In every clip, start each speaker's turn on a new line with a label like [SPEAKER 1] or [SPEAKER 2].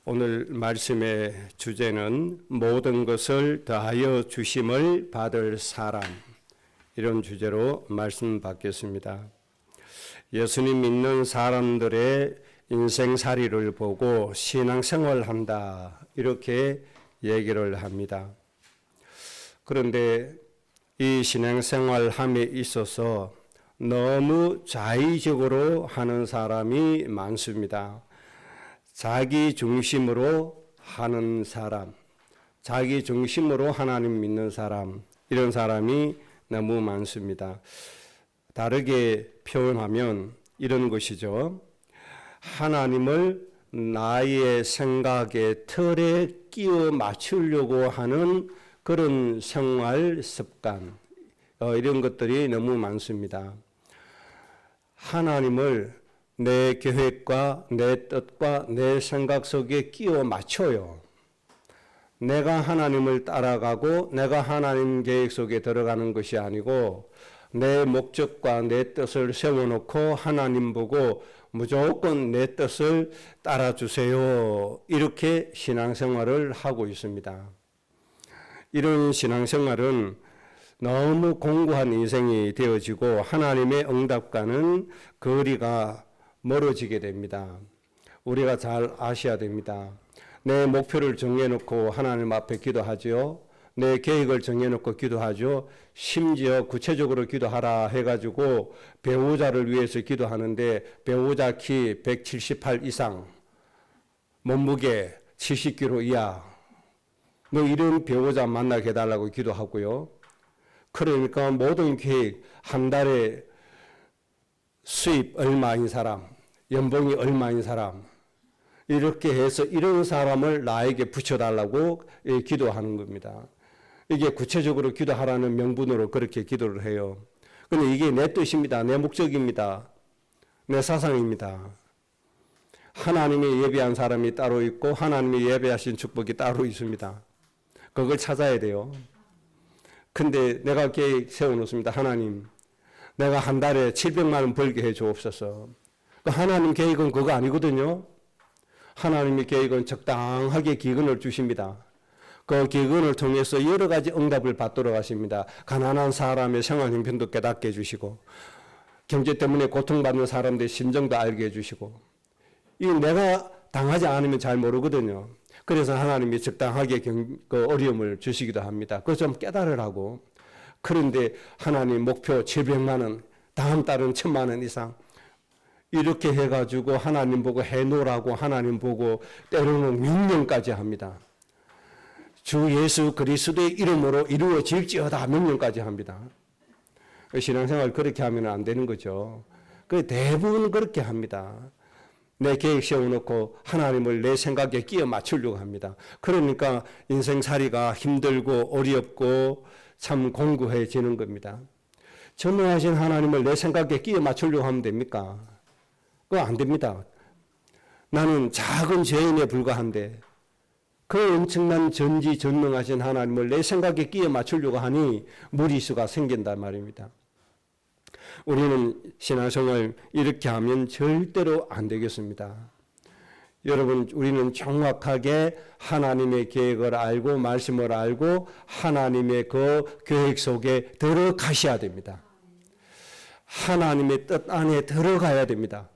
[SPEAKER 1] 오늘 말씀의 주제는 모든 것을 더하여 주심을 받을 사람, 이런 주제로 말씀 받겠습니다. 예수님 믿는 사람들의 인생살이를 보고 신앙생활한다, 이렇게 얘기를 합니다. 그런데 이 신앙생활함에 있어서 너무 자의적으로 하는 사람이 많습니다. 자기 중심으로 하는 사람, 자기 중심으로 하나님 믿는 사람, 이런 사람이 너무 많습니다. 다르게 표현하면 이런 것이죠. 하나님을 나의 생각의 틀에 끼워 맞추려고 하는 그런 생활 습관, 이런 것들이 너무 많습니다. 하나님을 내 계획과 내 뜻과 내 생각 속에 끼워 맞춰요. 내가 하나님을 따라가고 내가 하나님 계획 속에 들어가는 것이 아니고 내 목적과 내 뜻을 세워놓고 하나님 보고 무조건 내 뜻을 따라주세요, 이렇게 신앙생활을 하고 있습니다. 이런 신앙생활은 너무 공고한 인생이 되어지고 하나님의 응답과는 거리가 멀어지게 됩니다. 우리가 잘 아셔야 됩니다. 내 목표를 정해놓고 하나님 앞에 기도하죠. 내 계획을 정해놓고 기도하죠. 심지어 구체적으로 기도하라 해가지고 배우자를 위해서 기도하는데 배우자 키 178 이상, 몸무게 70kg 이하, 뭐 이런 배우자 만나게 해달라고 기도하고요. 그러니까 모든 계획, 한 달에 수입 얼마인 사람, 연봉이 얼마인 사람, 이렇게 해서 이런 사람을 나에게 붙여달라고 기도하는 겁니다. 이게 구체적으로 기도하라는 명분으로 그렇게 기도를 해요. 근데 이게 내 뜻입니다. 내 목적입니다. 내 사상입니다. 하나님이 예배한 사람이 따로 있고 하나님이 예배하신 축복이 따로 있습니다. 그걸 찾아야 돼요. 근데 내가 계획 세워놓습니다. 하나님, 내가 한 달에 700만 원 벌게 해 주옵소서. 하나님 계획은 그거 아니거든요. 하나님의 계획은 적당하게 기근을 주십니다. 그 기근을 통해서 여러 가지 응답을 받도록 하십니다. 가난한 사람의 생활 형편도 깨닫게 해주시고, 경제 때문에 고통받는 사람들의 심정도 알게 해주시고, 이 내가 당하지 않으면 잘 모르거든요. 그래서 하나님이 적당하게 어려움을 주시기도 합니다. 그거 좀 깨달으라고. 그런데 하나님 목표 700만 원, 다음 달은 1000만 원 이상, 이렇게 해가지고 하나님 보고 해놓으라고 하나님 보고 때로는 명령까지 합니다. 주 예수 그리스도의 이름으로 이루어질지어다 명령까지 합니다. 신앙생활 그렇게 하면 안 되는 거죠. 대부분 그렇게 합니다. 내 계획 세워놓고 하나님을 내 생각에 끼워 맞추려고 합니다. 그러니까 인생살이가 힘들고 어렵고 참 공고해지는 겁니다. 전능하신 하나님을 내 생각에 끼워 맞추려고 하면 됩니까? 그거 안 됩니다. 나는 작은 죄인에 불과한데 그 엄청난 전지전능하신 하나님을 내 생각에 끼워 맞추려고 하니 무리수가 생긴단 말입니다. 우리는 신앙생활 이렇게 하면 절대로 안 되겠습니다. 여러분, 우리는 정확하게 하나님의 계획을 알고 말씀을 알고 하나님의 그 계획 속에 들어가셔야 됩니다. 하나님의 뜻 안에 들어가야 됩니다.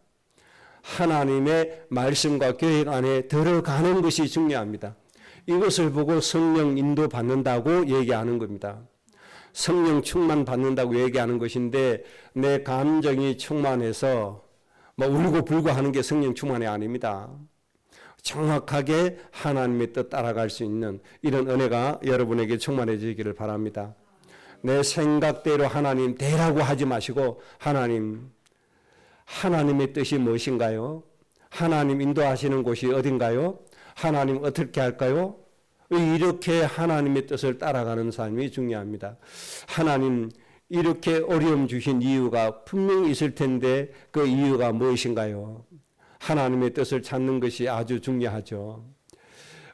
[SPEAKER 1] 하나님의 말씀과 계획 안에 들어가는 것이 중요합니다. 이것을 보고 성령 인도 받는다고 얘기하는 겁니다. 성령 충만 받는다고 얘기하는 것인데 내 감정이 충만해서 울고 불고 하는 게 성령 충만이 아닙니다. 정확하게 하나님의 뜻 따라갈 수 있는 이런 은혜가 여러분에게 충만해지기를 바랍니다. 내 생각대로 하나님 되라고 하지 마시고 하나님의 뜻이 무엇인가요? 하나님 인도하시는 곳이 어딘가요? 하나님 어떻게 할까요? 이렇게 하나님의 뜻을 따라가는 삶이 중요합니다. 하나님 이렇게 어려움 주신 이유가 분명히 있을 텐데 그 이유가 무엇인가요? 하나님의 뜻을 찾는 것이 아주 중요하죠.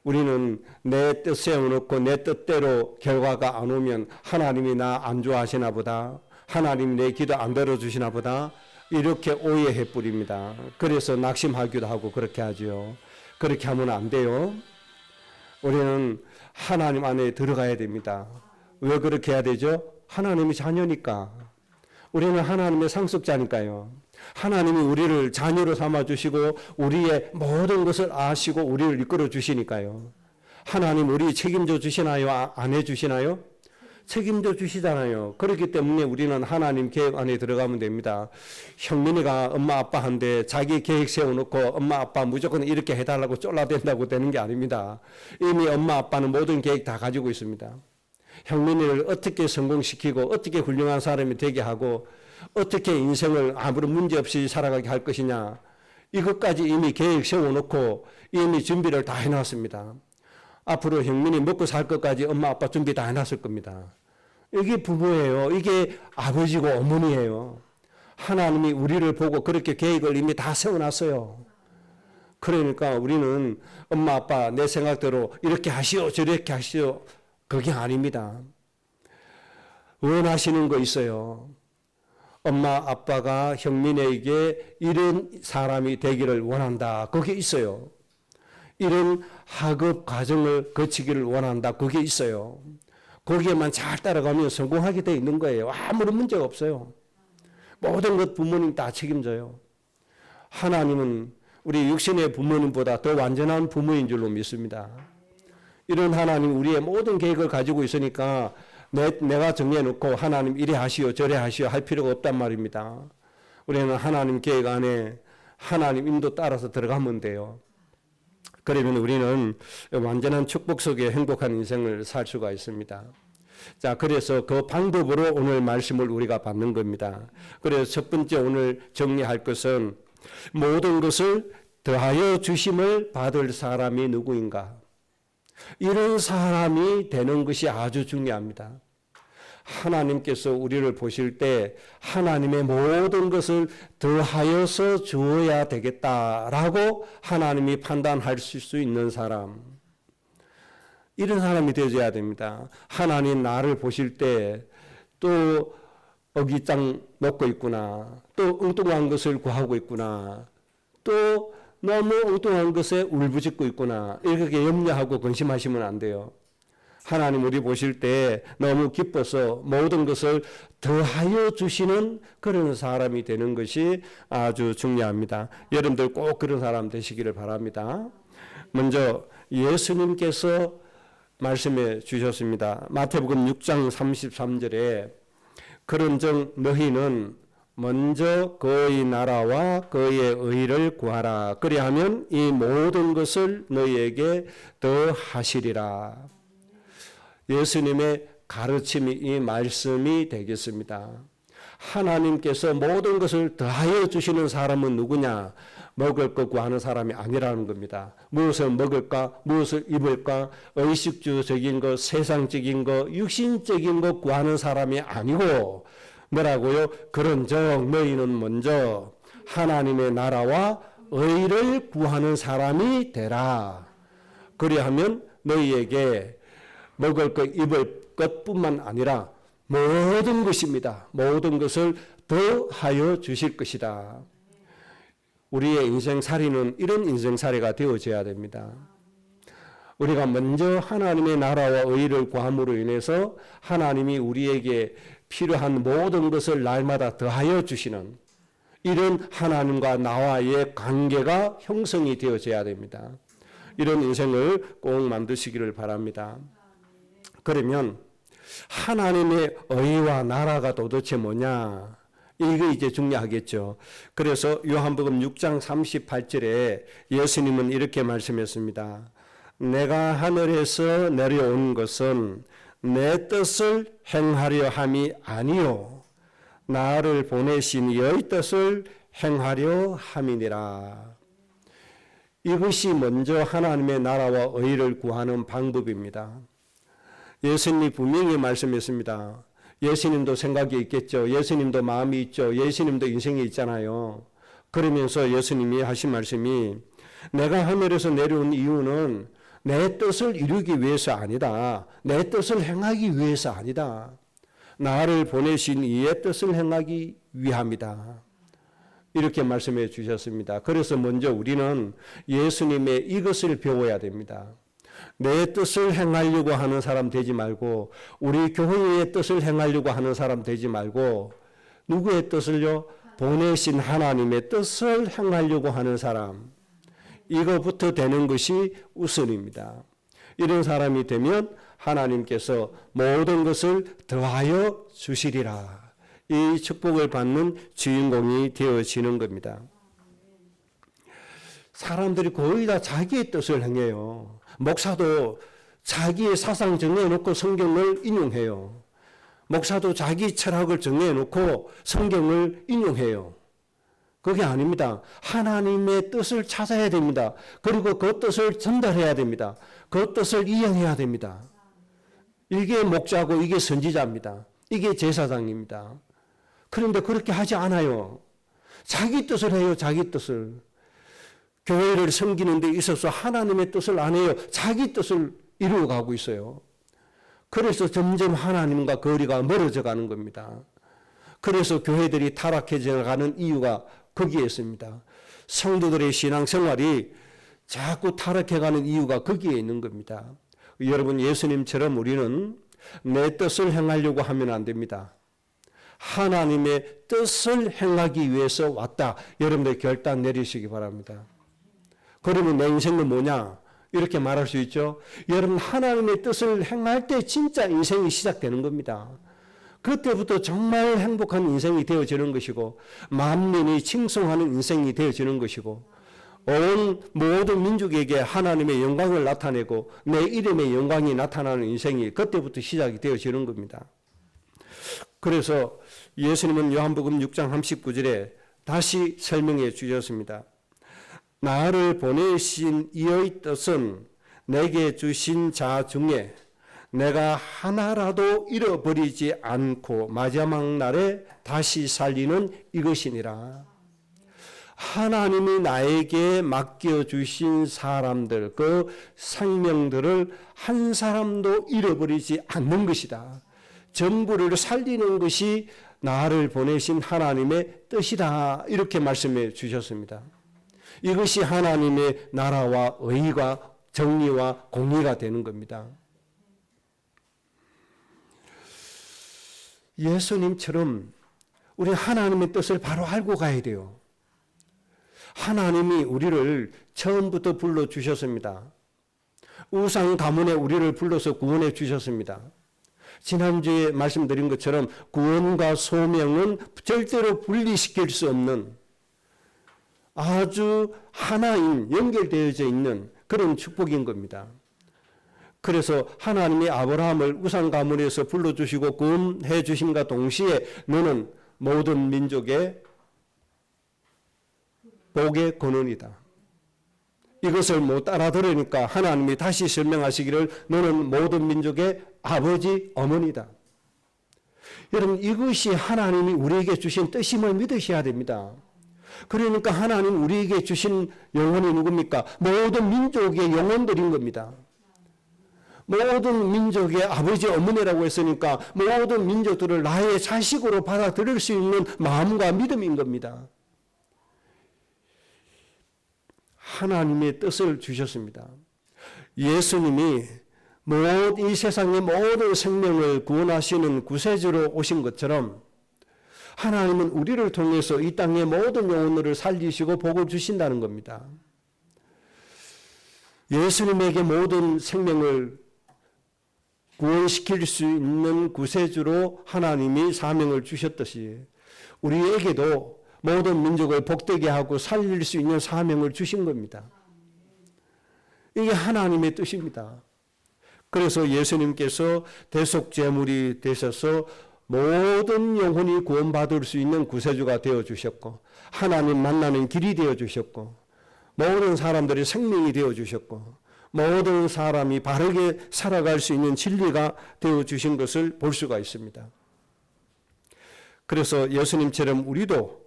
[SPEAKER 1] 우리는 내 뜻 세워놓고 내 뜻대로 결과가 안 오면 하나님이 나 안 좋아하시나 보다, 하나님 내 기도 안 들어주시나 보다, 이렇게 오해해 뿌립니다. 그래서 낙심하기도 하고 그렇게 하죠. 그렇게 하면 안 돼요. 우리는 하나님 안에 들어가야 됩니다. 왜 그렇게 해야 되죠? 하나님이 자녀니까. 우리는 하나님의 상속자니까요. 하나님이 우리를 자녀로 삼아주시고 우리의 모든 것을 아시고 우리를 이끌어 주시니까요. 하나님 우리 책임져 주시나요? 안 해주시나요? 책임져 주시잖아요. 그렇기 때문에 우리는 하나님 계획 안에 들어가면 됩니다. 형민이가 엄마 아빠한테 자기 계획 세워놓고 엄마 아빠 무조건 이렇게 해달라고 쫄라댄다고 되는 게 아닙니다. 이미 엄마 아빠는 모든 계획 다 가지고 있습니다. 형민이를 어떻게 성공시키고 어떻게 훌륭한 사람이 되게 하고 어떻게 인생을 아무런 문제 없이 살아가게 할 것이냐, 이것까지 이미 계획 세워놓고 이미 준비를 다 해놨습니다. 앞으로 형민이 먹고 살 것까지 엄마 아빠 준비 다 해놨을 겁니다. 이게 부모예요. 이게 아버지고 어머니예요. 하나님이 우리를 보고 그렇게 계획을 이미 다 세워놨어요. 그러니까 우리는 엄마 아빠 내 생각대로 이렇게 하시오 저렇게 하시오 그게 아닙니다. 원하시는 거 있어요. 엄마 아빠가 형민에게 이런 사람이 되기를 원한다. 그게 있어요. 이런 학업 과정을 거치기를 원한다. 그게 있어요. 거기에만 잘 따라가면 성공하게 돼 있는 거예요. 아무런 문제가 없어요. 모든 것 부모님 다 책임져요. 하나님은 우리 육신의 부모님보다 더 완전한 부모인 줄로 믿습니다. 이런 하나님 우리의 모든 계획을 가지고 있으니까 내가 정해놓고 하나님 이래 하시오 저래 하시오 할 필요가 없단 말입니다. 우리는 하나님 계획 안에 하나님 인도 따라서 들어가면 돼요. 그러면 우리는 완전한 축복 속에 행복한 인생을 살 수가 있습니다. 자, 그래서 그 방법으로 오늘 말씀을 우리가 받는 겁니다. 그래서 첫 번째 오늘 정리할 것은 모든 것을 더하여 주심을 받을 사람이 누구인가? 이런 사람이 되는 것이 아주 중요합니다. 하나님께서 우리를 보실 때 하나님의 모든 것을 더하여서 주어야 되겠다라고 하나님이 판단할 수 있는 사람, 이런 사람이 되어야 됩니다. 하나님 나를 보실 때 또 어깃장 놓고 있구나, 또 엉뚱한 것을 구하고 있구나, 또 너무 엉뚱한 것에 울부짖고 있구나, 이렇게 염려하고 근심하시면 안 돼요. 하나님 우리 보실 때 너무 기뻐서 모든 것을 더하여 주시는 그런 사람이 되는 것이 아주 중요합니다. 여러분들 꼭 그런 사람 되시기를 바랍니다. 먼저 예수님께서 말씀해 주셨습니다. 마태복음 6장 33절에 그런즉 너희는 먼저 그의 나라와 그의 의를 구하라. 그리하면 이 모든 것을 너희에게 더하시리라. 예수님의 가르침이 이 말씀이 되겠습니다. 하나님께서 모든 것을 더하여 주시는 사람은 누구냐? 먹을 것 구하는 사람이 아니라는 겁니다. 무엇을 먹을까? 무엇을 입을까? 의식주적인 것, 세상적인 것, 육신적인 것 구하는 사람이 아니고 뭐라고요? 그런즉 너희는 먼저 하나님의 나라와 의를 구하는 사람이 되라. 그리하면 너희에게 먹을 것, 입을 것뿐만 아니라 모든 것입니다. 모든 것을 더하여 주실 것이다. 우리의 인생살이는 이런 인생살이가 되어져야 됩니다. 우리가 먼저 하나님의 나라와 의를 구함으로 인해서 하나님이 우리에게 필요한 모든 것을 날마다 더하여 주시는 이런 하나님과 나와의 관계가 형성이 되어져야 됩니다. 이런 인생을 꼭 만드시기를 바랍니다. 그러면 하나님의 의와 나라가 도대체 뭐냐? 이게 이제 중요하겠죠. 그래서 요한복음 6장 38절에 예수님은 이렇게 말씀했습니다. 내가 하늘에서 내려온 것은 내 뜻을 행하려 함이 아니요 나를 보내신 이의 뜻을 행하려 함이니라. 이것이 먼저 하나님의 나라와 의를 구하는 방법입니다. 예수님이 분명히 말씀했습니다. 예수님도 생각이 있겠죠. 예수님도 마음이 있죠. 예수님도 인생이 있잖아요. 그러면서 예수님이 하신 말씀이 내가 하늘에서 내려온 이유는 내 뜻을 이루기 위해서 아니다. 내 뜻을 행하기 위해서 아니다. 나를 보내신 이의 뜻을 행하기 위함이다. 이렇게 말씀해 주셨습니다. 그래서 먼저 우리는 예수님의 이것을 배워야 됩니다. 내 뜻을 행하려고 하는 사람 되지 말고, 우리 교회의 뜻을 행하려고 하는 사람 되지 말고, 누구의 뜻을요? 보내신 하나님의 뜻을 행하려고 하는 사람. 이거부터 되는 것이 우선입니다. 이런 사람이 되면 하나님께서 모든 것을 더하여 주시리라. 이 축복을 받는 주인공이 되어지는 겁니다. 사람들이 거의 다 자기의 뜻을 행해요. 목사도 자기의 사상 정해놓고 성경을 인용해요. 목사도 자기 철학을 정해놓고 성경을 인용해요. 그게 아닙니다. 하나님의 뜻을 찾아야 됩니다. 그리고 그 뜻을 전달해야 됩니다. 그 뜻을 이행해야 됩니다. 이게 목자고 이게 선지자입니다. 이게 제사장입니다. 그런데 그렇게 하지 않아요. 자기 뜻을 해요. 자기 뜻을. 교회를 섬기는 데 있어서 하나님의 뜻을 안 해요. 자기 뜻을 이루어가고 있어요. 그래서 점점 하나님과 거리가 멀어져 가는 겁니다. 그래서 교회들이 타락해져 가는 이유가 거기에 있습니다. 성도들의 신앙생활이 자꾸 타락해가는 이유가 거기에 있는 겁니다. 여러분, 예수님처럼 우리는 내 뜻을 행하려고 하면 안 됩니다. 하나님의 뜻을 행하기 위해서 왔다. 여러분들 결단 내리시기 바랍니다. 그러면 내 인생은 뭐냐? 이렇게 말할 수 있죠. 여러분, 하나님의 뜻을 행할 때 진짜 인생이 시작되는 겁니다. 그때부터 정말 행복한 인생이 되어지는 것이고, 만민이 칭송하는 인생이 되어지는 것이고, 온 모든 민족에게 하나님의 영광을 나타내고 내 이름의 영광이 나타나는 인생이 그때부터 시작이 되어지는 겁니다. 그래서 예수님은 요한복음 6장 39절에 다시 설명해 주셨습니다. 나를 보내신 이의 뜻은 내게 주신 자 중에 내가 하나라도 잃어버리지 않고 마지막 날에 다시 살리는 이것이니라. 하나님이 나에게 맡겨주신 사람들, 그 생명들을 한 사람도 잃어버리지 않는 것이다. 전부를 살리는 것이 나를 보내신 하나님의 뜻이다. 이렇게 말씀해 주셨습니다. 이것이 하나님의 나라와 의가 정의와 공의가 되는 겁니다. 예수님처럼 우리 하나님의 뜻을 바로 알고 가야 돼요. 하나님이 우리를 처음부터 불러주셨습니다. 우상 가문에 우리를 불러서 구원해 주셨습니다. 지난주에 말씀드린 것처럼 구원과 소명은 절대로 분리시킬 수 없는 아주 하나인, 연결되어져 있는 그런 축복인 겁니다. 그래서 하나님이 아브라함을 우상 가문에서 불러주시고 구원해 주심과 동시에 너는 모든 민족의 복의 근원이다. 이것을 못 알아들으니까 하나님이 다시 설명하시기를 너는 모든 민족의 아버지, 어머니다. 여러분, 이것이 하나님이 우리에게 주신 뜻임을 믿으셔야 됩니다. 그러니까 하나님 우리에게 주신 영혼이 누굽니까? 모든 민족의 영혼들인 겁니다. 모든 민족의 아버지, 어머니라고 했으니까 모든 민족들을 나의 자식으로 받아들일 수 있는 마음과 믿음인 겁니다. 하나님의 뜻을 주셨습니다. 예수님이 이 세상의 모든 생명을 구원하시는 구세주로 오신 것처럼 하나님은 우리를 통해서 이 땅의 모든 영혼들을 살리시고 복을 주신다는 겁니다. 예수님에게 모든 생명을 구원시킬 수 있는 구세주로 하나님이 사명을 주셨듯이 우리에게도 모든 민족을 복되게 하고 살릴 수 있는 사명을 주신 겁니다. 이게 하나님의 뜻입니다. 그래서 예수님께서 대속제물이 되셔서 모든 영혼이 구원받을 수 있는 구세주가 되어주셨고 하나님 만나는 길이 되어주셨고 모든 사람들이 생명이 되어주셨고 모든 사람이 바르게 살아갈 수 있는 진리가 되어주신 것을 볼 수가 있습니다. 그래서 예수님처럼 우리도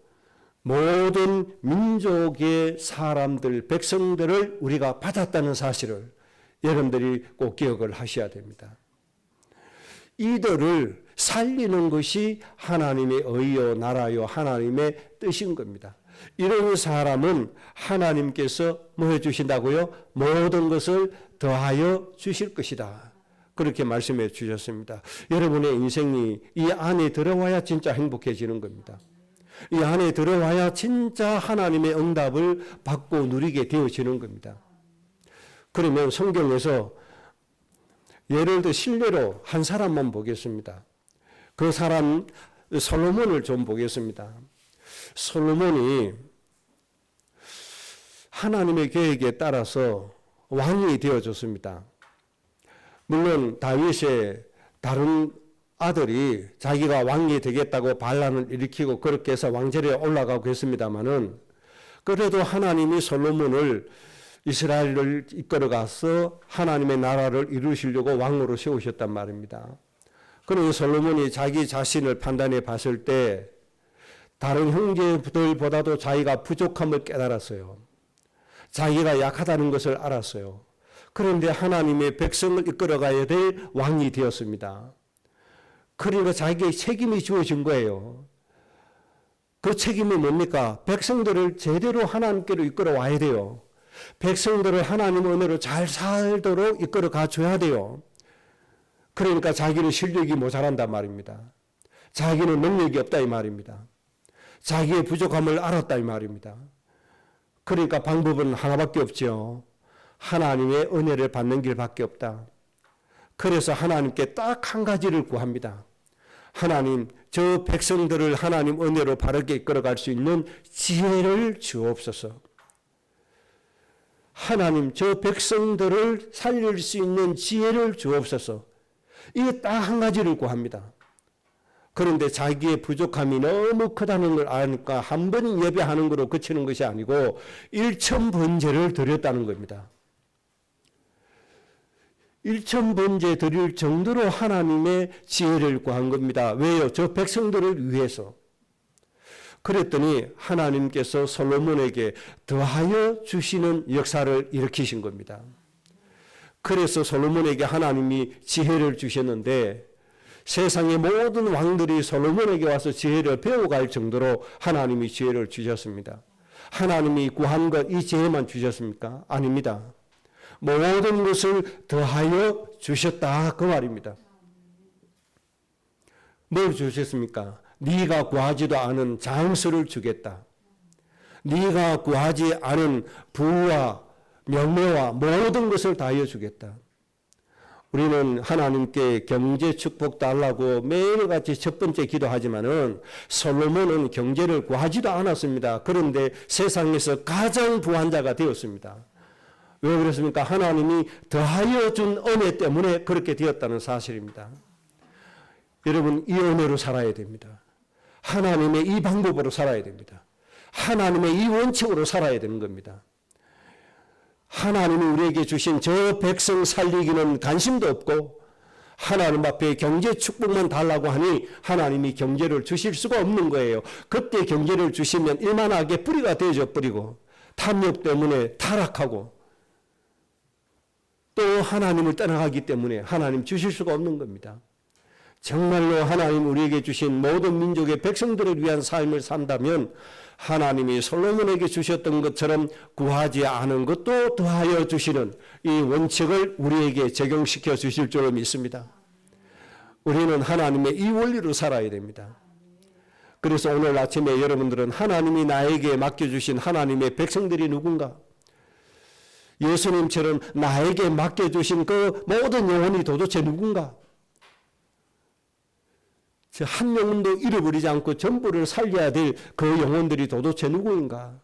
[SPEAKER 1] 모든 민족의 사람들, 백성들을 우리가 받았다는 사실을 여러분들이 꼭 기억을 하셔야 됩니다. 이들을 살리는 것이 하나님의 의요 나라요 하나님의 뜻인 겁니다. 이런 사람은 하나님께서 뭐 해주신다고요? 모든 것을 더하여 주실 것이다. 그렇게 말씀해 주셨습니다. 여러분의 인생이 이 안에 들어와야 진짜 행복해지는 겁니다. 이 안에 들어와야 진짜 하나님의 응답을 받고 누리게 되어지는 겁니다. 그러면 성경에서 예를 들어 실례로 한 사람만 보겠습니다. 그 사람 솔로몬을 좀 보겠습니다. 솔로몬이 하나님의 계획에 따라서 왕이 되어졌습니다. 물론 다윗의 다른 아들이 자기가 왕이 되겠다고 반란을 일으키고 그렇게 해서 왕절에 올라가고 했습니다마는 그래도 하나님이 솔로몬을 이스라엘을 이끌어가서 하나님의 나라를 이루시려고 왕으로 세우셨단 말입니다. 그러니 솔로몬이 자기 자신을 판단해 봤을 때 다른 형제들보다도 자기가 부족함을 깨달았어요. 자기가 약하다는 것을 알았어요. 그런데 하나님의 백성을 이끌어가야 될 왕이 되었습니다. 그러니까 자기에게 책임이 주어진 거예요. 그 책임이 뭡니까? 백성들을 제대로 하나님께로 이끌어와야 돼요. 백성들을 하나님의 은혜로 잘 살도록 이끌어가 줘야 돼요. 그러니까 자기는 실력이 모자란단 말입니다. 자기는 능력이 없다 이 말입니다. 자기의 부족함을 알았다 이 말입니다. 그러니까 방법은 하나밖에 없죠. 하나님의 은혜를 받는 길밖에 없다. 그래서 하나님께 딱 한 가지를 구합니다. 하나님, 저 백성들을 하나님 은혜로 바르게 이끌어갈 수 있는 지혜를 주옵소서. 하나님, 저 백성들을 살릴 수 있는 지혜를 주옵소서. 이게 딱 한 가지를 구합니다. 그런데 자기의 부족함이 너무 크다는 걸 아니까 한 번 예배하는 거로 그치는 것이 아니고 일천번제를 드렸다는 겁니다. 일천번제 드릴 정도로 하나님의 지혜를 구한 겁니다. 왜요? 저 백성들을 위해서. 그랬더니 하나님께서 솔로몬에게 더하여 주시는 역사를 일으키신 겁니다. 그래서 솔로몬에게 하나님이 지혜를 주셨는데 세상의 모든 왕들이 솔로몬에게 와서 지혜를 배워갈 정도로 하나님이 지혜를 주셨습니다. 하나님이 구한 것 이 지혜만 주셨습니까? 아닙니다. 모든 것을 더하여 주셨다 그 말입니다. 뭘 주셨습니까? 네가 구하지도 않은 장수를 주겠다. 네가 구하지 않은 부와 명예와 모든 것을 다하여 주겠다. 우리는 하나님께 경제 축복 달라고 매일같이 첫 번째 기도하지만은 솔로몬은 경제를 구하지도 않았습니다. 그런데 세상에서 가장 부한 자가 되었습니다. 왜 그렇습니까? 하나님이 더하여 준 은혜 때문에 그렇게 되었다는 사실입니다. 여러분, 이 은혜로 살아야 됩니다. 하나님의 이 방법으로 살아야 됩니다. 하나님의 이 원칙으로 살아야 되는 겁니다. 하나님이 우리에게 주신 저 백성 살리기는 관심도 없고 하나님 앞에 경제 축복만 달라고 하니 하나님이 경제를 주실 수가 없는 거예요. 그때 경제를 주시면 일만하게 뿌리가 되어져 버리고 탐욕 때문에 타락하고 또 하나님을 떠나가기 때문에 하나님 주실 수가 없는 겁니다. 정말로 하나님 우리에게 주신 모든 민족의 백성들을 위한 삶을 산다면 하나님이 솔로몬에게 주셨던 것처럼 구하지 않은 것도 더하여 주시는 이 원칙을 우리에게 적용시켜 주실 줄로 믿습니다. 우리는 하나님의 이 원리로 살아야 됩니다. 그래서 오늘 아침에 여러분들은 하나님이 나에게 맡겨주신 하나님의 백성들이 누군가? 예수님처럼 나에게 맡겨주신 그 모든 영혼이 도대체 누군가? 한 영혼도 잃어버리지 않고 전부를 살려야 될 그 영혼들이 도대체 누구인가?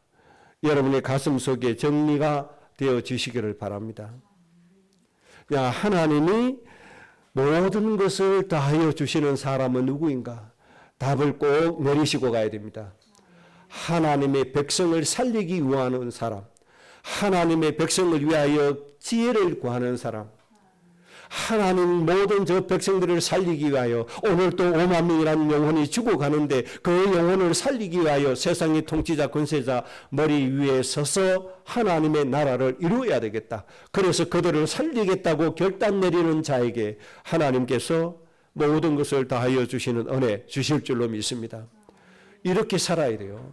[SPEAKER 1] 여러분의 가슴 속에 정리가 되어지시기를 바랍니다. 하나님이 모든 것을 다하여 주시는 사람은 누구인가? 답을 꼭 내리시고 가야 됩니다. 하나님의 백성을 살리기 위하는 사람, 하나님의 백성을 위하여 지혜를 구하는 사람, 하나님 모든 저 백성들을 살리기 위하여 오늘 또 5만 명이라는 영혼이 죽어가는데 그 영혼을 살리기 위하여 세상의 통치자 권세자 머리 위에 서서 하나님의 나라를 이루어야 되겠다. 그래서 그들을 살리겠다고 결단 내리는 자에게 하나님께서 모든 것을 다하여 주시는 은혜 주실 줄로 믿습니다. 이렇게 살아야 돼요.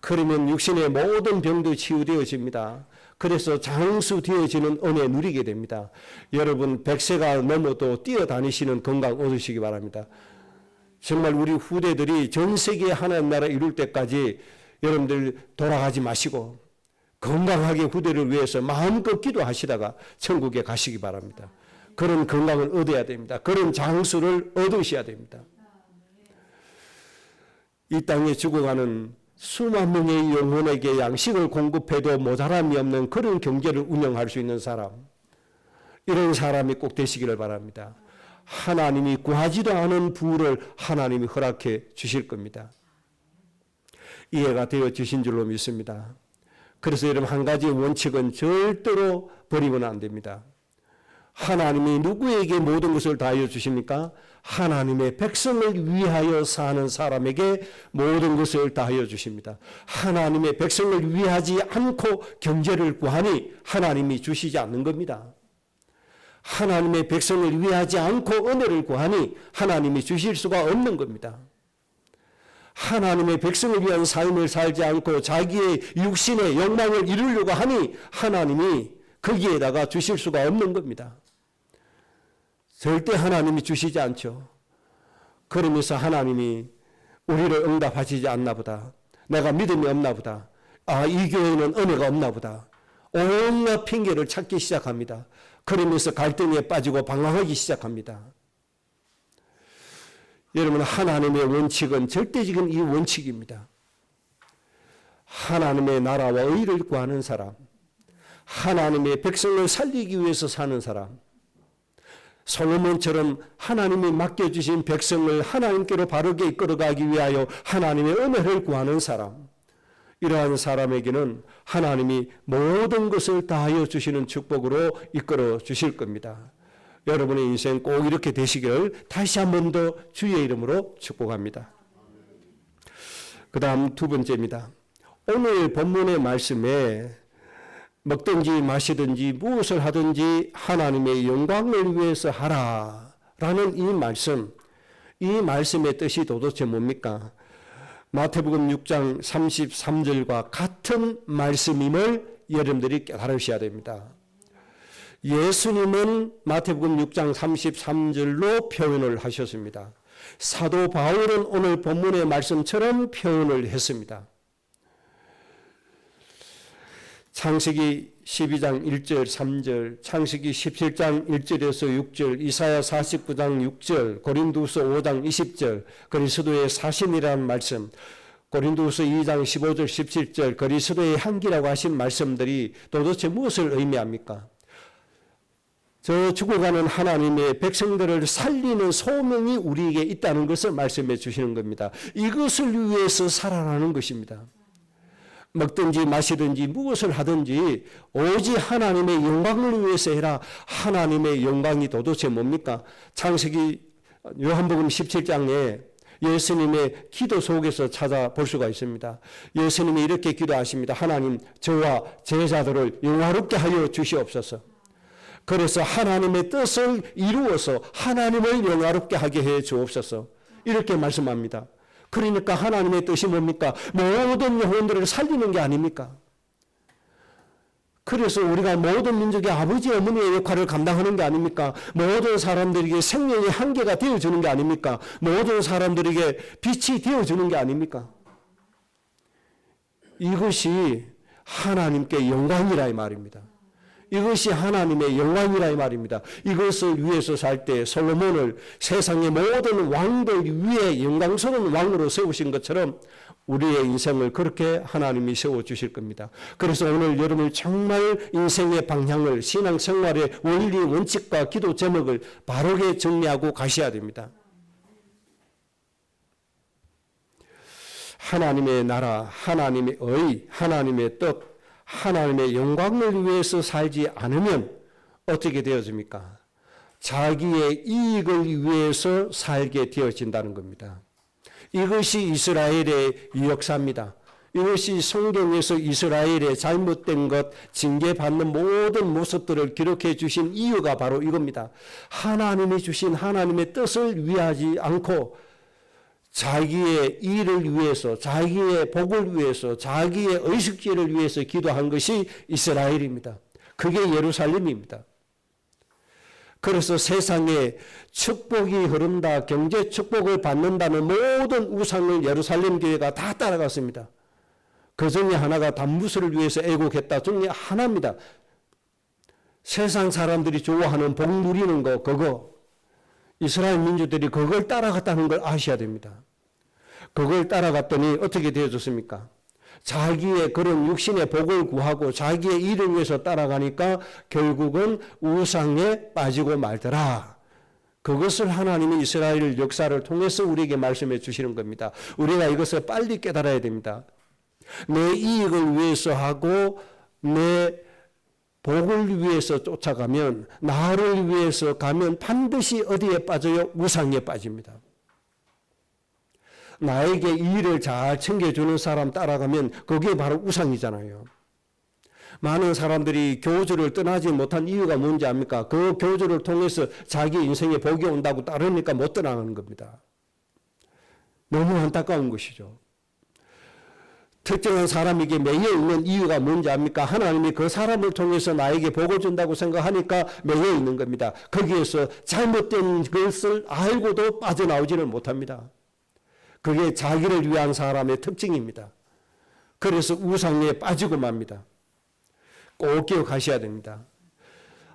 [SPEAKER 1] 그러면 육신의 모든 병도 치유되어집니다. 그래서 장수되어지는 은혜 누리게 됩니다. 여러분 100세가 넘어도 뛰어다니시는 건강 얻으시기 바랍니다. 정말 우리 후대들이 전 세계 하나님 나라 이룰 때까지 여러분들 돌아가지 마시고 건강하게 후대를 위해서 마음껏 기도하시다가 천국에 가시기 바랍니다. 그런 건강을 얻어야 됩니다. 그런 장수를 얻으셔야 됩니다. 이 땅에 죽어가는 수만 명의 영혼에게 양식을 공급해도 모자람이 없는 그런 경제를 운영할 수 있는 사람, 이런 사람이 꼭 되시기를 바랍니다. 하나님이 구하지도 않은 부를 하나님이 허락해 주실 겁니다. 이해가 되어 주신 줄로 믿습니다. 그래서 여러분 한 가지 원칙은 절대로 버리면 안 됩니다. 하나님이 누구에게 모든 것을 다하여 주십니까? 하나님의 백성을 위하여 사는 사람에게 모든 것을 다하여 주십니다. 하나님의 백성을 위하지 않고 경제를 구하니 하나님이 주시지 않는 겁니다. 하나님의 백성을 위하지 않고 은혜를 구하니 하나님이 주실 수가 없는 겁니다. 하나님의 백성을 위한 삶을 살지 않고 자기의 육신의 욕망을 이루려고 하니 하나님이 거기에다가 주실 수가 없는 겁니다. 절대 하나님이 주시지 않죠. 그러면서 하나님이 우리를 응답하시지 않나 보다. 내가 믿음이 없나 보다. 이 교회는 은혜가 없나 보다. 온갖 핑계를 찾기 시작합니다. 그러면서 갈등에 빠지고 방황하기 시작합니다. 여러분 하나님의 원칙은 절대적인 이 원칙입니다. 하나님의 나라와 의를 구하는 사람, 하나님의 백성을 살리기 위해서 사는 사람, 솔로몬처럼 하나님이 맡겨주신 백성을 하나님께로 바르게 이끌어가기 위하여 하나님의 은혜를 구하는 사람, 이러한 사람에게는 하나님이 모든 것을 다하여 주시는 축복으로 이끌어 주실 겁니다. 여러분의 인생 꼭 이렇게 되시기를 다시 한 번 더 주의 이름으로 축복합니다. 그 다음 두 번째입니다. 오늘 본문의 말씀에 먹든지 마시든지 무엇을 하든지 하나님의 영광을 위해서 하라라는 이 말씀의 뜻이 도대체 뭡니까? 마태복음 6장 33절과 같은 말씀임을 여러분들이 깨달으셔야 됩니다. 예수님은 마태복음 6장 33절로 표현을 하셨습니다. 사도 바울은 오늘 본문의 말씀처럼 표현을 했습니다. 창세기 12장 1절 3절, 창세기 17장 1절에서 6절, 이사야 49장 6절, 고린도후서 5장 20절, 그리스도의 사신이라는 말씀, 고린도후서 2장 15절 17절, 그리스도의 향기라고 하신 말씀들이 도대체 무엇을 의미합니까? 저 죽어가는 하나님의 백성들을 살리는 소명이 우리에게 있다는 것을 말씀해 주시는 겁니다. 이것을 위해서 살아나는 것입니다. 먹든지 마시든지 무엇을 하든지 오직 하나님의 영광을 위해서 해라. 하나님의 영광이 도대체 뭡니까? 창세기 요한복음 17장에 예수님의 기도 속에서 찾아볼 수가 있습니다. 예수님이 이렇게 기도하십니다. 하나님, 저와 제자들을 영화롭게 하여 주시옵소서. 그래서 하나님의 뜻을 이루어서 하나님을 영화롭게 하게 해 주옵소서. 이렇게 말씀합니다. 그러니까 하나님의 뜻이 뭡니까? 모든 영혼들을 살리는 게 아닙니까? 그래서 우리가 모든 민족의 아버지 어머니의 역할을 감당하는 게 아닙니까? 모든 사람들에게 생명의 한계가 되어주는 게 아닙니까? 모든 사람들에게 빛이 되어주는 게 아닙니까? 이것이 하나님께 영광이라 이 말입니다. 이것이 하나님의 영광이라 이 말입니다. 이것을 위해서 살 때 솔로몬을 세상의 모든 왕들 위에 영광스러운 왕으로 세우신 것처럼 우리의 인생을 그렇게 하나님이 세워주실 겁니다. 그래서 오늘 여러분이 정말 인생의 방향을, 신앙생활의 원리, 원칙과 기도 제목을 바르게 정리하고 가셔야 됩니다. 하나님의 나라, 하나님의 의, 하나님의 뜻, 하나님의 영광을 위해서 살지 않으면 어떻게 되어집니까? 자기의 이익을 위해서 살게 되어진다는 겁니다. 이것이 이스라엘의 역사입니다. 이것이 성경에서 이스라엘의 잘못된 것, 징계받는 모든 모습들을 기록해 주신 이유가 바로 이겁니다. 하나님이 주신 하나님의 뜻을 위하지 않고 자기의 일을 위해서, 자기의 복을 위해서, 자기의 의식주의를 위해서 기도한 것이 이스라엘입니다. 그게 예루살렘입니다. 그래서 세상에 축복이 흐른다, 경제 축복을 받는다는 모든 우상을 예루살렘 교회가 다 따라갔습니다. 그 중에 하나가 단무스를 위해서 애국했다 중에 하나입니다. 세상 사람들이 좋아하는 복 누리는 거, 그거 이스라엘 민주들이 그걸 따라갔다는 걸 아셔야 됩니다. 그걸 따라갔더니 어떻게 되어졌습니까? 자기의 그런 육신의 복을 구하고 자기의 일을 위해서 따라가니까 결국은 우상에 빠지고 말더라. 그것을 하나님이 이스라엘 역사를 통해서 우리에게 말씀해 주시는 겁니다. 우리가 이것을 빨리 깨달아야 됩니다. 내 이익을 위해서 하고 내 복을 위해서 쫓아가면, 나를 위해서 가면 반드시 어디에 빠져요? 우상에 빠집니다. 나에게 일을 잘 챙겨주는 사람 따라가면 그게 바로 우상이잖아요. 많은 사람들이 교주를 떠나지 못한 이유가 뭔지 압니까? 그 교주를 통해서 자기 인생에 복이 온다고 따르니까 못 떠나는 겁니다. 너무 안타까운 것이죠. 특정한 사람에게 매여 있는 이유가 뭔지 압니까? 하나님이 그 사람을 통해서 나에게 복을 준다고 생각하니까 매여 있는 겁니다. 거기에서 잘못된 것을 알고도 빠져나오지를 못합니다. 그게 자기를 위한 사람의 특징입니다. 그래서 우상에 빠지고 맙니다. 꼭 기억하셔야 됩니다.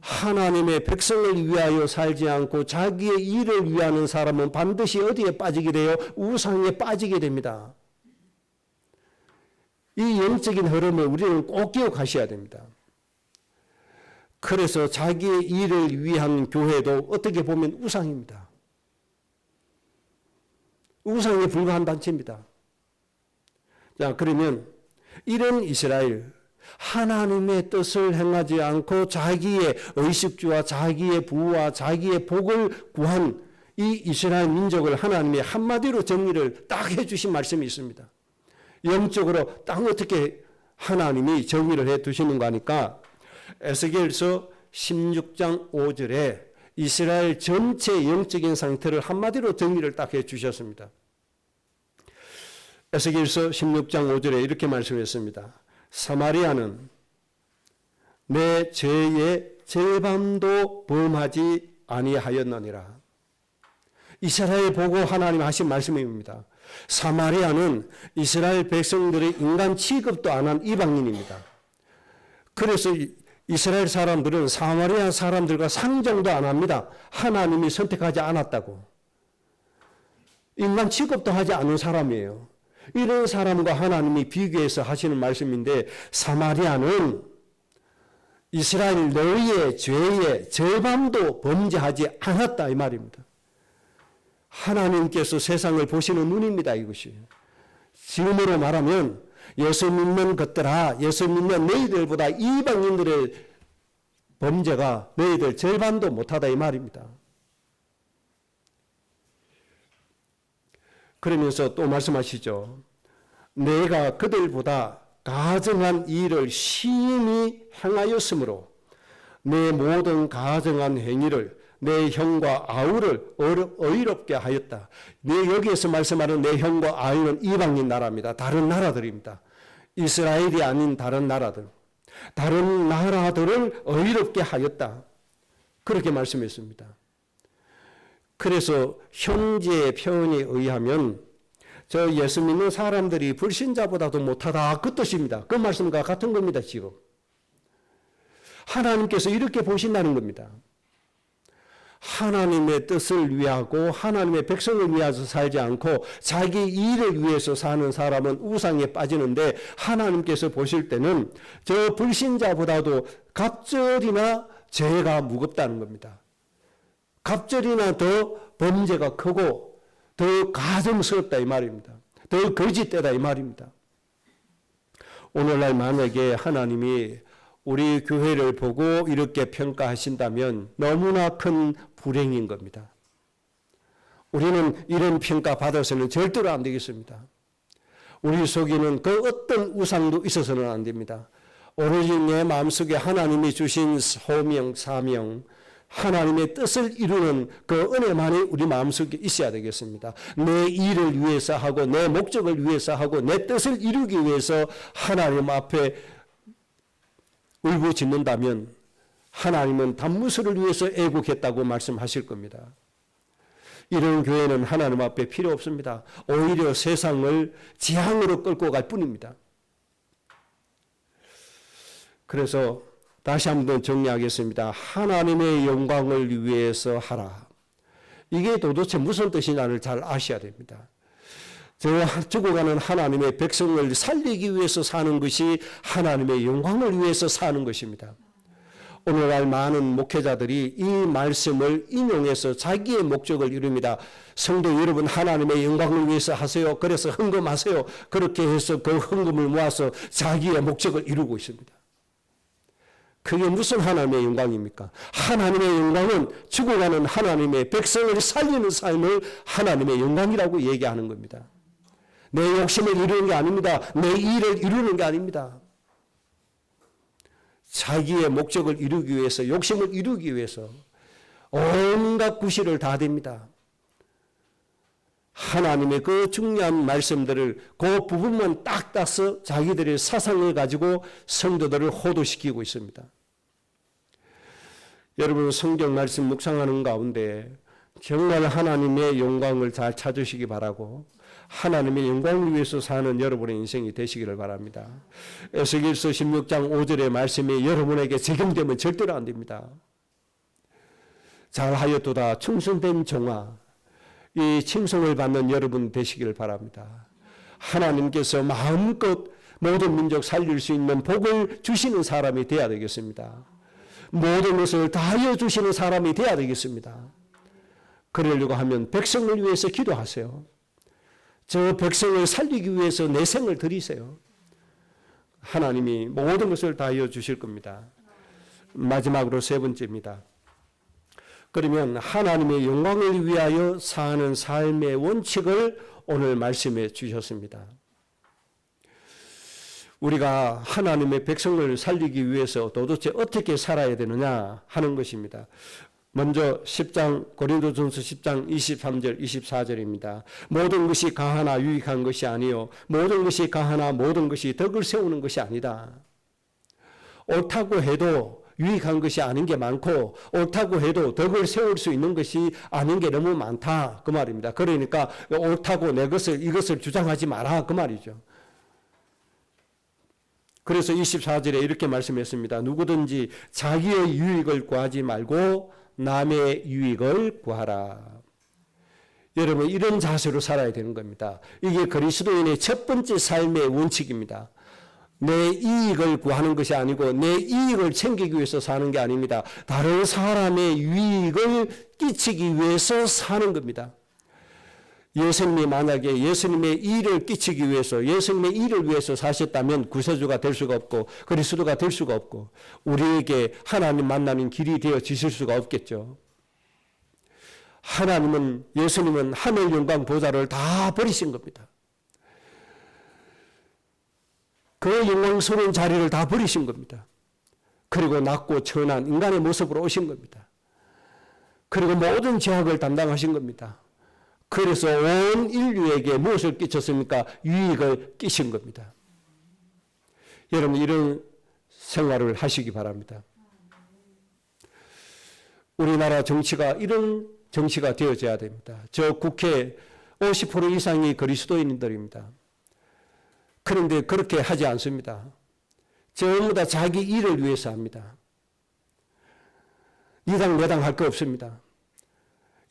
[SPEAKER 1] 하나님의 백성을 위하여 살지 않고 자기의 일을 위하는 사람은 반드시 어디에 빠지게 돼요? 우상에 빠지게 됩니다. 이 영적인 흐름을 우리는 꼭 기억하셔야 됩니다. 그래서 자기의 일을 위한 교회도 어떻게 보면 우상입니다. 우상에 불과한 단체입니다. 자, 그러면 이런 이스라엘, 하나님의 뜻을 행하지 않고 자기의 의식주와 자기의 부와 자기의 복을 구한 이 이스라엘 민족을 하나님이 한마디로 정리를 딱 해주신 말씀이 있습니다. 영적으로 딱 어떻게 하나님이 정리를 해 두시는가 하니까 에스겔서 16장 5절에 이스라엘 전체 영적인 상태를 한마디로 정리를 딱 해 주셨습니다. 에스겔서 16장 5절에 이렇게 말씀했습니다. 사마리아는 내 죄의 절반도 범하지 아니하였느니라. 이스라엘 보고 하나님 하신 말씀입니다. 사마리아는 이스라엘 백성들의 인간 취급도 안 한 이방인입니다. 그래서 이스라엘 사람들은 사마리아 사람들과 상종도 안 합니다. 하나님이 선택하지 않았다고. 인간 취급도 하지 않은 사람이에요. 이런 사람과 하나님이 비교해서 하시는 말씀인데, 사마리아는 이스라엘 너희의 죄의 절반도 범죄하지 않았다 이 말입니다. 하나님께서 세상을 보시는 눈입니다, 이것이. 지금으로 말하면 예수 믿는 것들아, 예수 믿는 너희들보다 이방인들의 범죄가 너희들 절반도 못하다 이 말입니다. 그러면서 또 말씀하시죠. 내가 그들보다 가증한 일을 심히 행하였으므로 내 모든 가증한 행위를 내 형과 아우를 의롭게 하였다. 여기에서 말씀하는 내 형과 아우는 이방인 나라입니다. 다른 나라들입니다. 이스라엘이 아닌 다른 나라들. 다른 나라들을 의롭게 하였다. 그렇게 말씀했습니다. 그래서 현재의 표현에 의하면 저 예수 믿는 사람들이 불신자보다도 못하다 그 뜻입니다. 그 말씀과 같은 겁니다. 지금 하나님께서 이렇게 보신다는 겁니다. 하나님의 뜻을 위하고 하나님의 백성을 위해서 살지 않고 자기 일을 위해서 사는 사람은 우상에 빠지는데, 하나님께서 보실 때는 저 불신자보다도 갑절이나 죄가 무겁다는 겁니다. 갑절이나 더 범죄가 크고 더 가증스럽다 이 말입니다. 더 거짓되다 이 말입니다. 오늘날 만약에 하나님이 우리 교회를 보고 이렇게 평가하신다면 너무나 큰 불행인 겁니다. 우리는 이런 평가 받아서는 절대로 안 되겠습니다. 우리 속에는 그 어떤 우상도 있어서는 안 됩니다. 오로지 내 마음속에 하나님이 주신 소명, 사명, 하나님의 뜻을 이루는 그 은혜만이 우리 마음속에 있어야 되겠습니다. 내 일을 위해서 하고 내 목적을 위해서 하고 내 뜻을 이루기 위해서 하나님 앞에 울부짖는다면 하나님은 단무수를 위해서 애국했다고 말씀하실 겁니다. 이런 교회는 하나님 앞에 필요 없습니다. 오히려 세상을 지향으로 끌고 갈 뿐입니다. 그래서 다시 한번 정리하겠습니다. 하나님의 영광을 위해서 하라. 이게 도대체 무슨 뜻이냐를 잘 아셔야 됩니다. 죽어가는 하나님의 백성을 살리기 위해서 사는 것이 하나님의 영광을 위해서 사는 것입니다. 오늘날 많은 목회자들이 이 말씀을 인용해서 자기의 목적을 이룹니다. 성도 여러분, 하나님의 영광을 위해서 하세요. 그래서 헌금하세요. 그렇게 해서 그 헌금을 모아서 자기의 목적을 이루고 있습니다. 그게 무슨 하나님의 영광입니까? 하나님의 영광은 죽어가는 하나님의 백성을 살리는 삶을 하나님의 영광이라고 얘기하는 겁니다. 내 욕심을 이루는 게 아닙니다. 내 일을 이루는 게 아닙니다. 자기의 목적을 이루기 위해서, 욕심을 이루기 위해서 온갖 구실을 다 댑니다. 하나님의 그 중요한 말씀들을 그 부분만 딱 따서 자기들의 사상을 가지고 성도들을 호도시키고 있습니다. 여러분, 성경 말씀 묵상하는 가운데 정말 하나님의 영광을 잘 찾으시기 바라고 하나님의 영광을 위해서 사는 여러분의 인생이 되시기를 바랍니다. 에스겔서 16장 5절의 말씀이 여러분에게 적용되면 절대로 안 됩니다. 잘하였도다 충성된 종아, 이 칭송을 받는 여러분 되시기를 바랍니다. 하나님께서 마음껏 모든 민족 살릴 수 있는 복을 주시는 사람이 되어야 되겠습니다. 모든 것을 다하여 주시는 사람이 되어야 되겠습니다. 그러려고 하면 백성을 위해서 기도하세요. 저 백성을 살리기 위해서 내 생을 드리세요. 하나님이 모든 것을 다하여 주실 겁니다. 마지막으로 세 번째입니다. 그러면 하나님의 영광을 위하여 사는 삶의 원칙을 오늘 말씀해 주셨습니다. 우리가 하나님의 백성을 살리기 위해서 도대체 어떻게 살아야 되느냐 하는 것입니다. 먼저 10장 고린도전서 10장 23절 24절입니다. 모든 것이 가하나 유익한 것이 아니요 모든 것이 가하나 모든 것이 덕을 세우는 것이 아니다. 옳다고 해도 유익한 것이 아닌 게 많고 옳다고 해도 덕을 세울 수 있는 것이 아닌 게 너무 많다 그 말입니다. 그러니까 옳다고 내 것을 이것을 주장하지 마라 그 말이죠. 그래서 24절에 이렇게 말씀했습니다. 누구든지 자기의 유익을 구하지 말고 남의 유익을 구하라. 여러분, 이런 자세로 살아야 되는 겁니다. 이게 그리스도인의 첫 번째 삶의 원칙입니다. 내 이익을 구하는 것이 아니고 내 이익을 챙기기 위해서 사는 게 아닙니다. 다른 사람의 유익을 끼치기 위해서 사는 겁니다. 예수님이 만약에 예수님의 일을 끼치기 위해서 예수님의 일을 위해서 사셨다면 구세주가 될 수가 없고 그리스도가 될 수가 없고 우리에게 하나님 만나는 길이 되어지실 수가 없겠죠. 하나님은 예수님은 하늘 영광 보좌를 다 버리신 겁니다. 그 영광스러운 자리를 다 버리신 겁니다. 그리고 낮고 천한 인간의 모습으로 오신 겁니다. 그리고 모든 죄악을 담당하신 겁니다. 그래서 온 인류에게 무엇을 끼쳤습니까? 유익을 끼친 겁니다. 여러분, 이런 생활을 하시기 바랍니다. 우리나라 정치가 이런 정치가 되어져야 됩니다. 저 국회 50% 이상이 그리스도인들입니다. 그런데 그렇게 하지 않습니다. 전부 다 자기 일을 위해서 합니다. 이당 여당 할 거 없습니다.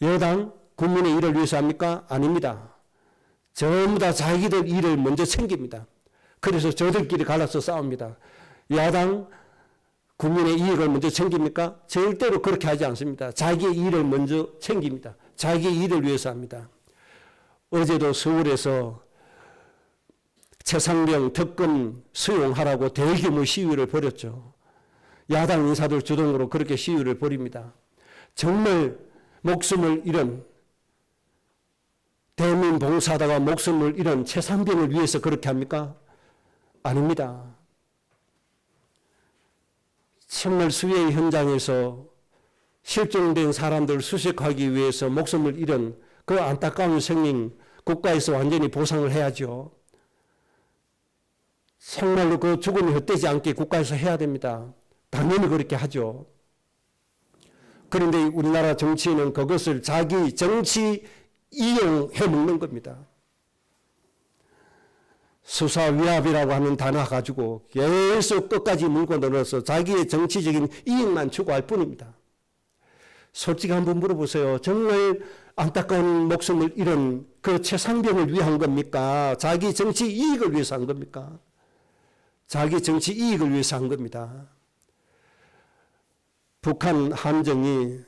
[SPEAKER 1] 여당 국민의 일을 위해서 합니까? 아닙니다. 전부 다 자기들 일을 먼저 챙깁니다. 그래서 저들끼리 갈라서 싸웁니다. 야당 국민의 이익을 먼저 챙깁니까? 절대로 그렇게 하지 않습니다. 자기의 일을 먼저 챙깁니다. 자기의 일을 위해서 합니다. 어제도 서울에서 최상병 특검 수용하라고 대규모 시위를 벌였죠. 야당 인사들 주동으로 그렇게 시위를 벌입니다. 정말 목숨을 잃은 대민 봉사하다가 목숨을 잃은 최상병을 위해서 그렇게 합니까? 아닙니다. 정말 수해의 현장에서 실종된 사람들을 수색하기 위해서 목숨을 잃은 그 안타까운 생명 국가에서 완전히 보상을 해야죠. 정말로 그 죽음이 헛되지 않게 국가에서 해야 됩니다. 당연히 그렇게 하죠. 그런데 우리나라 정치인은 그것을 자기 정치 이용해 먹는 겁니다. 수사 위압이라고 하는 단어 가지고 계속 끝까지 물고 늘어서 자기의 정치적인 이익만 추구할 뿐입니다. 솔직히 한번 물어보세요. 정말 안타까운 목숨을 잃은 그 최상병을 위한 겁니까? 자기 정치 이익을 위해서 한 겁니까? 자기 정치 이익을 위해서 한 겁니다. 북한 함정이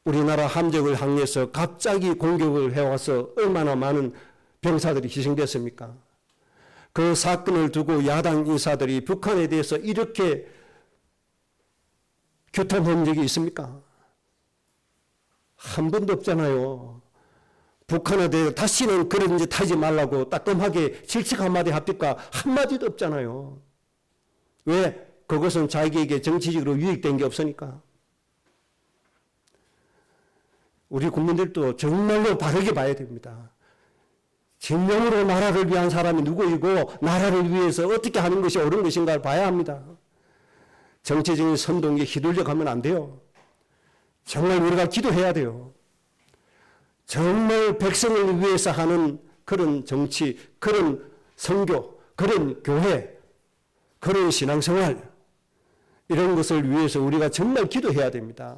[SPEAKER 1] 우리나라 함정을 향해서 갑자기 공격을 해와서 얼마나 많은 병사들이 희생됐습니까? 그 사건을 두고 야당 인사들이 북한에 대해서 이렇게 규탄한 적이 있습니까? 한 번도 없잖아요. 북한에 대해 다시는 그런 짓 하지 말라고 따끔하게 질책 한마디 합니까? 한마디도 없잖아요. 왜? 그것은 자기에게 정치적으로 유익된 게 없으니까. 우리 국민들도 정말로 바르게 봐야 됩니다. 진정으로 나라를 위한 사람이 누구이고 나라를 위해서 어떻게 하는 것이 옳은 것인가를 봐야 합니다. 정치적인 선동에 휘둘려 가면 안 돼요. 정말 우리가 기도해야 돼요. 정말 백성을 위해서 하는 그런 정치, 그런 선교, 그런 교회, 그런 신앙생활, 이런 것을 위해서 우리가 정말 기도해야 됩니다.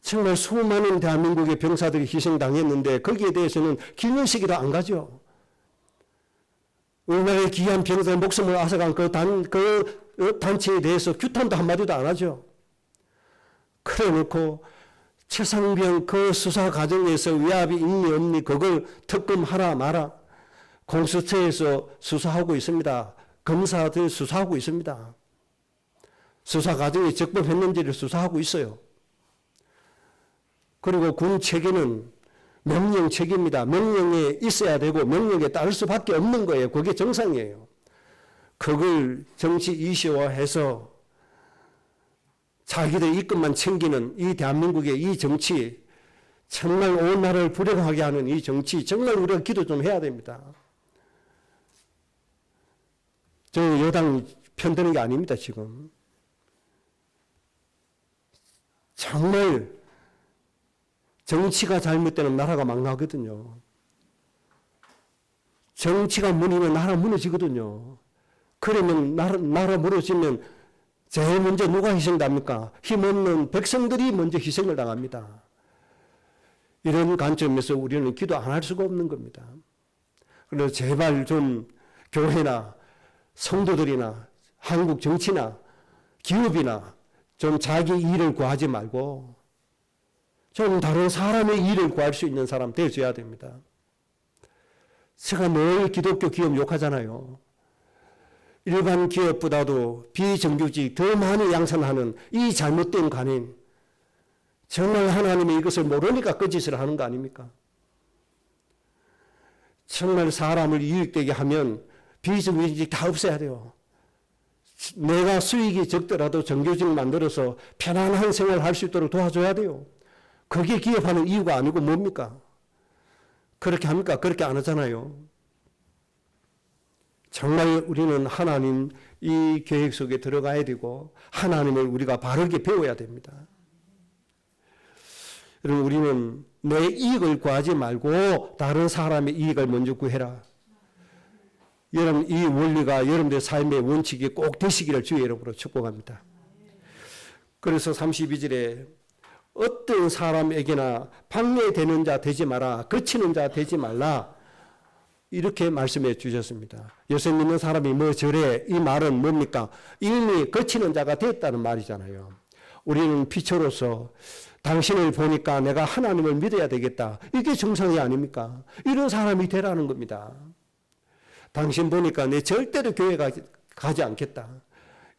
[SPEAKER 1] 정말 수많은 대한민국의 병사들이 희생당했는데 거기에 대해서는 기념식이도 안 가죠. 우리나라의 귀한 병사의 목숨을 앗아간 그 단체에 대해서 규탄도 한마디도 안 하죠. 그래 놓고 최상병 그 수사 과정에서 위압이 있니 없니 그걸 특검하라 마라. 공수처에서 수사하고 있습니다. 검사들 수사하고 있습니다. 수사 과정에 적법했는지를 수사하고 있어요. 그리고 군 체계는 명령 체계입니다. 명령에 있어야 되고 명령에 따를 수밖에 없는 거예요. 그게 정상이에요. 그걸 정치 이슈화해서 자기들 이끝만 챙기는 이 대한민국의 이 정치, 정말 온 나라를 불행하게 하는 이 정치, 정말 우리가 기도 좀 해야 됩니다. 저 여당 편드는 게 아닙니다, 지금. 정말 정치가 잘못되면 나라가 망하거든요. 정치가 무너지면 나라 무너지거든요. 그러면 나라 무너지면 제일 먼저 누가 희생됩니까? 힘없는 백성들이 먼저 희생을 당합니다. 이런 관점에서 우리는 기도 안 할 수가 없는 겁니다. 그래서 제발 좀 교회나 성도들이나 한국 정치나 기업이나 좀 자기 일을 구하지 말고 좀 다른 사람의 일을 구할 수 있는 사람 되어줘야 됩니다. 제가 늘 기독교 기업 욕하잖아요. 일반 기업보다도 비정규직 더 많이 양산하는 이 잘못된 관행. 정말 하나님이 이것을 모르니까 그 짓을 하는 거 아닙니까? 정말 사람을 이익되게 하면 비정규직 다 없애야 돼요. 내가 수익이 적더라도 정규직 만들어서 편안한 생활을 할 수 있도록 도와줘야 돼요. 그게 기업하는 이유가 아니고 뭡니까? 그렇게 합니까? 그렇게 안 하잖아요. 정말 우리는 하나님 이 계획 속에 들어가야 되고 하나님을 우리가 바르게 배워야 됩니다. 여러분, 우리는 내 이익을 구하지 말고 다른 사람의 이익을 먼저 구해라. 여러분, 이 원리가 여러분들의 삶의 원칙이 꼭 되시기를 주의 이름으로 축복합니다. 그래서 32절에 어떤 사람에게나 방해되는 자 되지 마라. 거치는 자 되지 말라. 이렇게 말씀해 주셨습니다. 요새 믿는 사람이 뭐 저래? 이 말은 뭡니까? 이미 거치는 자가 됐다는 말이잖아요. 우리는 피처로서 당신을 보니까 내가 하나님을 믿어야 되겠다. 이게 정상이 아닙니까? 이런 사람이 되라는 겁니다. 당신 보니까 내 절대로 교회 가지 않겠다.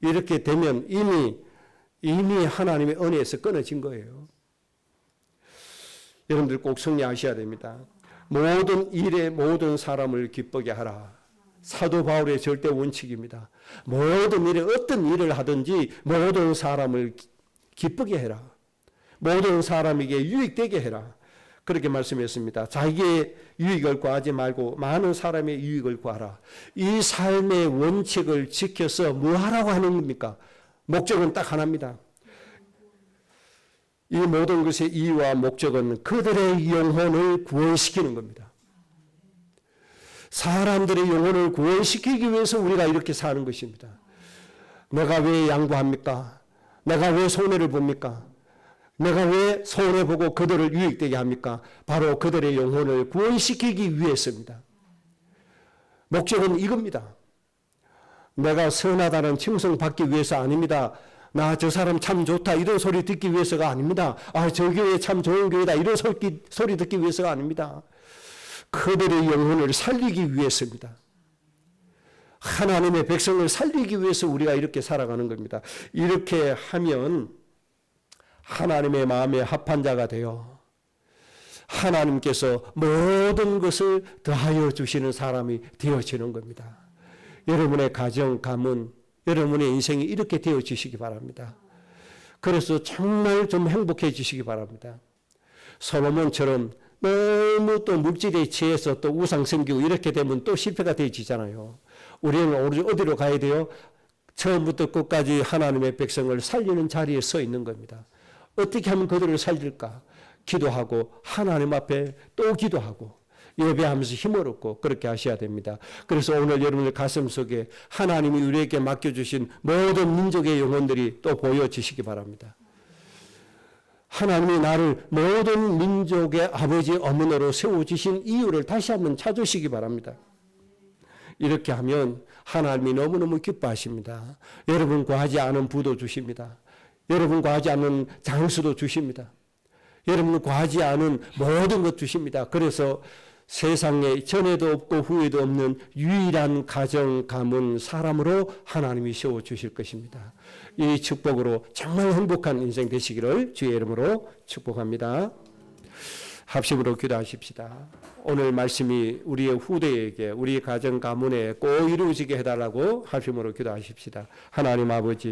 [SPEAKER 1] 이렇게 되면 이미 하나님의 은혜에서 끊어진 거예요. 여러분들 꼭 성리하셔야 됩니다. 모든 일에 모든 사람을 기쁘게 하라. 사도 바울의 절대 원칙입니다. 모든 일에 어떤 일을 하든지 모든 사람을 기쁘게 해라. 모든 사람에게 유익되게 해라. 그렇게 말씀했습니다. 자기의 유익을 구하지 말고 많은 사람의 유익을 구하라. 이 삶의 원칙을 지켜서 뭐 하라고 하는 겁니까? 목적은 딱 하나입니다. 이 모든 것의 이유와 목적은 그들의 영혼을 구원시키는 겁니다. 사람들의 영혼을 구원시키기 위해서 우리가 이렇게 사는 것입니다. 내가 왜 양보합니까? 내가 왜 손해를 봅니까? 내가 왜 손해보고 그들을 유익되게 합니까? 바로 그들의 영혼을 구원시키기 위해서입니다. 목적은 이겁니다. 내가 선하다는 칭송받기 위해서 아닙니다. 나 저 사람 참 좋다 이런 소리 듣기 위해서가 아닙니다. 아, 저 교회 참 좋은 교회다 이런 소리 듣기 위해서가 아닙니다. 그들의 영혼을 살리기 위해서입니다. 하나님의 백성을 살리기 위해서 우리가 이렇게 살아가는 겁니다. 이렇게 하면 하나님의 마음에 합한 자가 되어 하나님께서 모든 것을 더하여 주시는 사람이 되어지는 겁니다. 여러분의 가정, 가문, 여러분의 인생이 이렇게 되어지시기 바랍니다. 그래서 정말 좀 행복해지시기 바랍니다. 솔로몬처럼 너무 또 물질에 취해서 또 우상 섬기고 이렇게 되면 또 실패가 되어지잖아요. 우리는 어디로 가야 돼요? 처음부터 끝까지 하나님의 백성을 살리는 자리에 서 있는 겁니다. 어떻게 하면 그들을 살릴까? 기도하고 하나님 앞에 또 기도하고 예배하면서 힘을 얻고 그렇게 하셔야 됩니다. 그래서 오늘 여러분의 가슴 속에 하나님이 우리에게 맡겨주신 모든 민족의 영혼들이 또 보여지시기 바랍니다. 하나님이 나를 모든 민족의 아버지 어머니로 세워주신 이유를 다시 한번 찾으시기 바랍니다. 이렇게 하면 하나님이 너무너무 기뻐하십니다. 여러분 구하지 않은 부도 주십니다. 여러분 구하지 않은 장수도 주십니다. 여러분 구하지 않은 모든 것 주십니다. 그래서 세상에 전에도 없고 후에도 없는 유일한 가정, 가문, 사람으로 하나님이 세워주실 것입니다. 이 축복으로 정말 행복한 인생 되시기를 주의 이름으로 축복합니다. 합심으로 기도하십시다. 오늘 말씀이 우리의 후대에게 우리 가정, 가문에 꼭 이루어지게 해달라고 합심으로 기도하십시다. 하나님 아버지